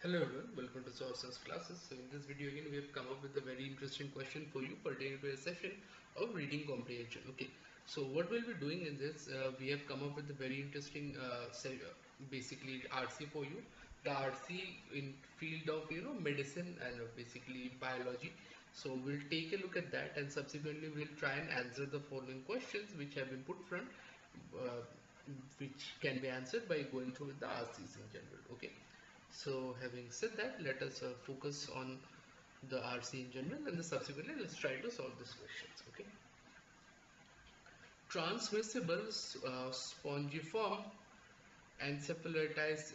Hello everyone, welcome to Sources classes. So in this video again we have come up with a very interesting question for you pertaining to a session of reading comprehension. Okay, so what we'll be doing in this, we have come up with a very interesting basically RC for you. The RC in field of medicine and basically biology. So we'll take a look at that and subsequently we'll try and answer the following questions which have been put from uh, which can be answered by going through with the RCs in general. Okay, so having said that, let us focus on the RC in general and then subsequently let's try to solve these questions. Okay, transmissible spongiform encephalitis,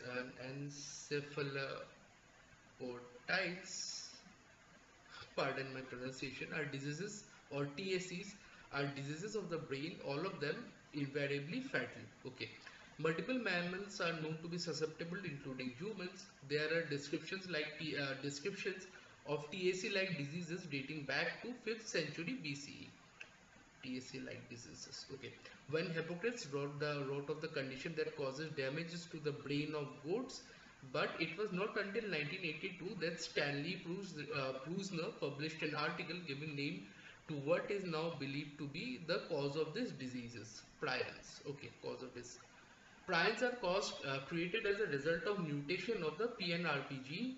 pardon my pronunciation, are diseases, or TSCs are diseases of the brain, all of them invariably fatal. Okay. Multiple mammals are known to be susceptible, including humans. There are descriptions of TSC-like diseases dating back to 5th century BCE. TSC-like diseases. Okay. When Hippocrates wrote of the condition that causes damages to the brain of goats, but it was not until 1982 that Stanley Prusner published an article giving name to what is now believed to be the cause of these diseases. Prions. Okay, cause of this. Prions are created as a result of mutation of the PNRP gene,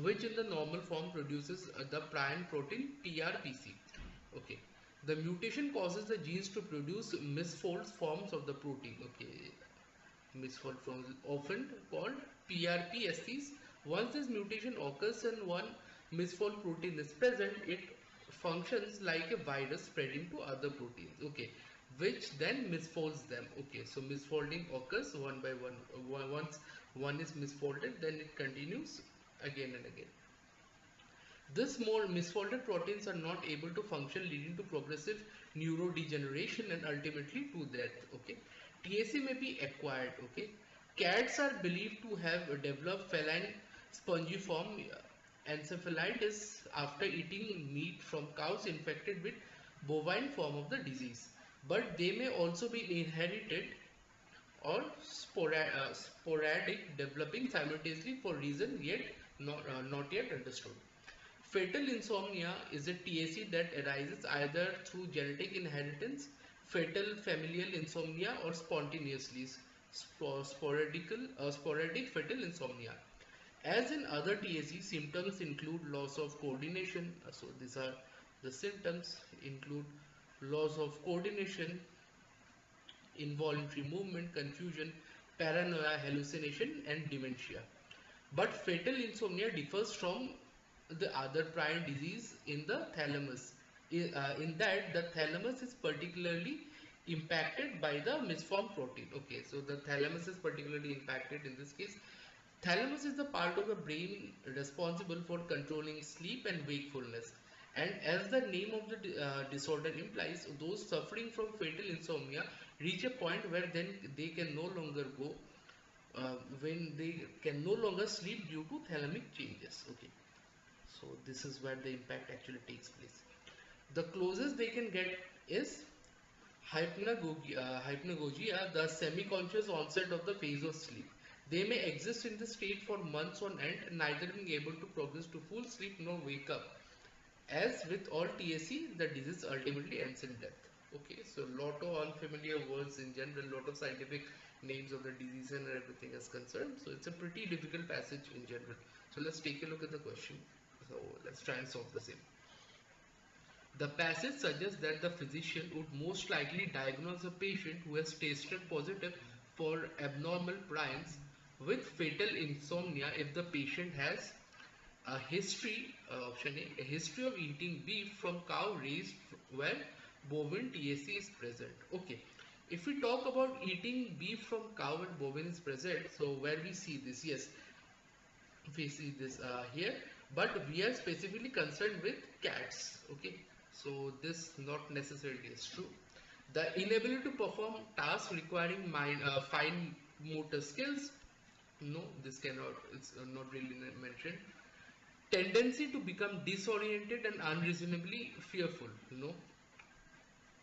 which in the normal form produces the prion protein PRPC. Okay, the mutation causes the genes to produce misfold forms of the protein. Okay, misfold forms often called PRPSCs. Once this mutation occurs and one misfold protein is present, it functions like a virus spreading to other proteins. Okay, which then misfolds them. Okay, so misfolding occurs one by one. Once one is misfolded, then it continues again and again. This more misfolded proteins are not able to function, leading to progressive neurodegeneration and ultimately to death. Okay, TSC may be acquired. Okay, cats are believed to have developed feline spongiform encephalitis after eating meat from cows infected with bovine form of the disease, but they may also be inherited or sporadic, developing simultaneously for reasons yet not yet understood. Fatal insomnia is a TAC that arises either through genetic inheritance, fatal familial insomnia, or spontaneously sporadic fatal insomnia. As in other TAC, symptoms include loss of coordination. So these are the symptoms include loss of coordination, involuntary movement, confusion, paranoia, hallucination, and dementia. But fatal insomnia differs from the other prion disease in the thalamus. In that, the thalamus is particularly impacted by the misformed protein. Okay, so the thalamus is particularly impacted in this case. Thalamus is the part of the brain responsible for controlling sleep and wakefulness. And as the name of the disorder implies, those suffering from fatal insomnia reach a point where then they can no longer go, when they can no longer sleep due to thalamic changes. Okay, so this is where the impact actually takes place. The closest they can get is hypnagogia, the semi-conscious onset of the phase of sleep. They may exist in this state for months on end, neither being able to progress to full sleep nor wake up. As with all TSC, the disease ultimately ends in death. Okay, so lot of unfamiliar words in general, lot of scientific names of the disease and everything is concerned. So it's a pretty difficult passage in general. So let's take a look at the question. So let's try and solve the same. The passage suggests that the physician would most likely diagnose a patient who has tested positive for abnormal prions with fatal insomnia if the patient has a history, option A history of eating beef from cow raised where bovine TSC is present. Okay, if we talk about eating beef from cow and bovine is present, so where we see this, yes, we see this here, but we are specifically concerned with cats. Okay, so this not necessarily is true. The inability to perform tasks requiring fine motor skills, no, this cannot, it's not really mentioned. Tendency to become disoriented and unreasonably fearful, no,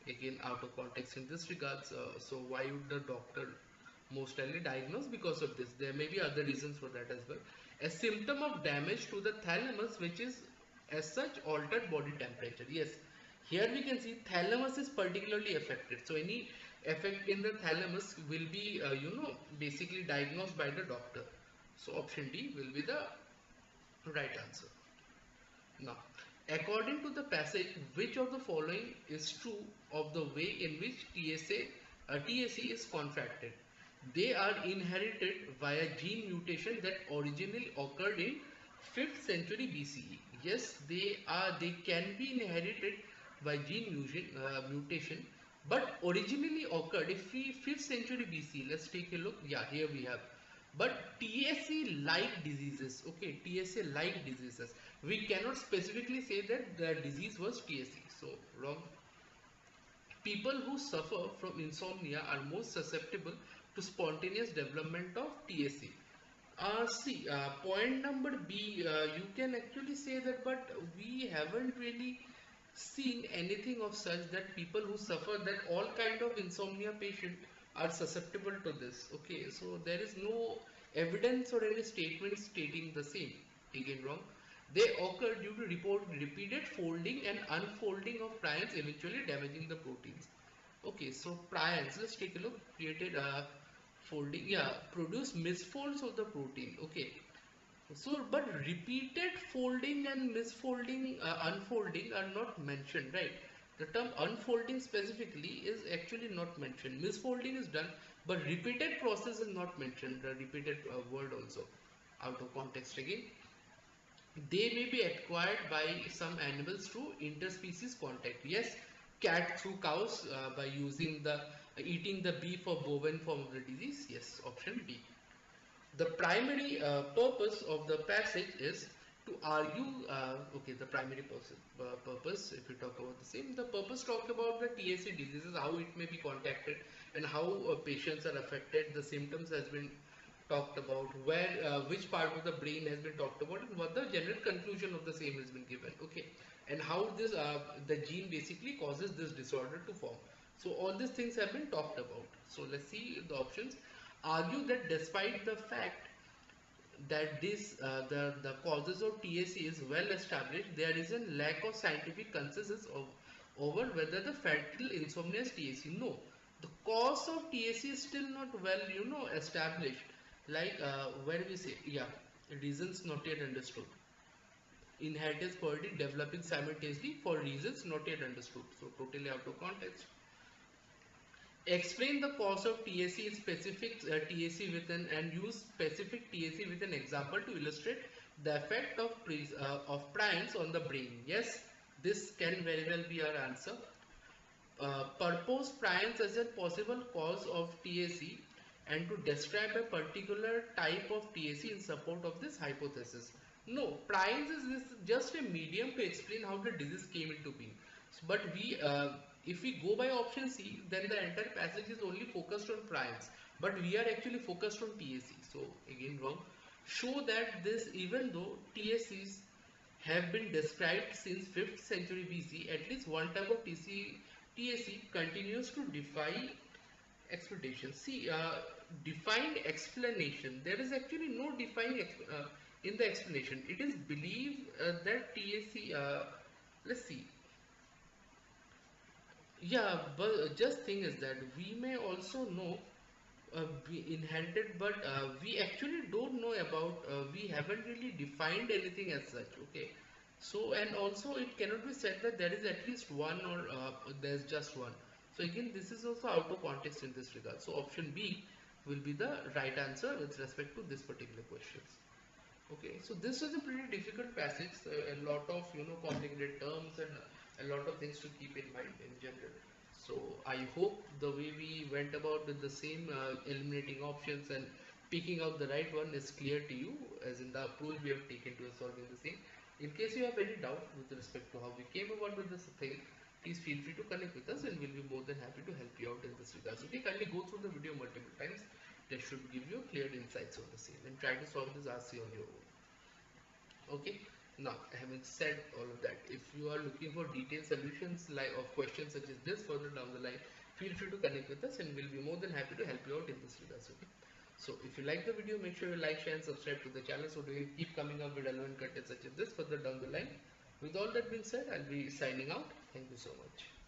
again out of context in this regards. So why would the doctor most likely diagnosed because of this. There may be other reasons for that as well. A symptom of damage to the thalamus, which is as such altered body temperature. Yes, here we can see thalamus is particularly affected. So any effect in the thalamus will be basically diagnosed by the doctor. So option D will be the right answer. Now, according to the passage, which of the following is true of the way in which TSC is contracted? They are inherited via gene mutation that originally occurred in 5th century BCE. Yes, they can be inherited by mutation, but originally occurred in 5th century BCE. Let's take a look. Yeah, here we have. But TSC like diseases, okay, TSA like diseases, we cannot specifically say that the disease was TSC. So wrong. People who suffer from insomnia are most susceptible to spontaneous development of TSC. Point number B, you can actually say that, but we haven't really seen anything of such that people who suffer, that all kind of insomnia patient are susceptible to this. Okay, so there is no evidence or any statement stating the same. Again, wrong. They occur due to repeated folding and unfolding of prions, eventually damaging the proteins. Okay, so prions, let's take a look. Created folding, yeah, produce misfolds of the protein. Okay, so but repeated folding and misfolding, unfolding are not mentioned, right? The term unfolding specifically is actually not mentioned. Misfolding is done, but repeated process is not mentioned. The repeated word also out of context again. They may be acquired by some animals through interspecies contact. Yes, cat through cows by using the eating the beef or bovine form of the disease. Yes, option B. The primary purpose of the passage is to argue, okay, the primary purpose, if we talk about the same, the purpose talk about the TSC diseases, how it may be contacted and how patients are affected, the symptoms has been talked about, where which part of the brain has been talked about, and what the general conclusion of the same has been given, okay, and how this the gene basically causes this disorder to form. So all these things have been talked about. So let's see the options. Argue that despite the fact that the causes of TSC is well established, there is a lack of scientific consensus over whether the fatal insomnia is TSC. No, the cause of TSC is still not well established. Like where we say, yeah, reasons not yet understood. Inheritance quality developing simultaneously for reasons not yet understood. So totally out of context. Explain the cause of TSC in specific TSC and use specific TSC with an example to illustrate the effect of prions on the brain. Yes, this can very well be our answer. Purpose prions as a possible cause of TSC and to describe a particular type of TSC in support of this hypothesis. No, prions is this just a medium to explain how the disease came into being. So, but if we go by option C, then the entire passage is only focused on prions, but we are actually focused on TSC. So again wrong. Show that this, even though TSCs have been described since 5th century BC, at least one type of TSC continues to defy expectations. See, defined explanation. There is actually no defined in the explanation. It is believed that TSC. Let's see. Yeah, but just thing is that we may also know we inherited, but we actually don't know about. We haven't really defined anything as such. Okay, so and also it cannot be said that there is at least one or there's just one. So again, this is also out of context in this regard. So option B will be the right answer with respect to this particular questions. Okay, so this was a pretty difficult passage, a lot of complicated terms and a lot of things to keep in mind in general. So I hope the way we went about with the same eliminating options and picking out the right one is clear to you, as in the approach we have taken to solving the same. In case you have any doubt with respect to how we came about with this thing, please feel free to connect with us and we'll be more than happy to help you out in this regard. So kindly go through the video multiple times. That should give you clear insights on the same and try to solve this RC on your own. Okay, now having said all of that, if you are looking for detailed solutions like of questions such as this further down the line, feel free to connect with us and we'll be more than happy to help you out in this regards. Okay. So if you like the video, make sure you like, share and subscribe to the channel so we will keep coming up with relevant content such as this further down the line. With all that being said, I'll be signing out. Thank you so much.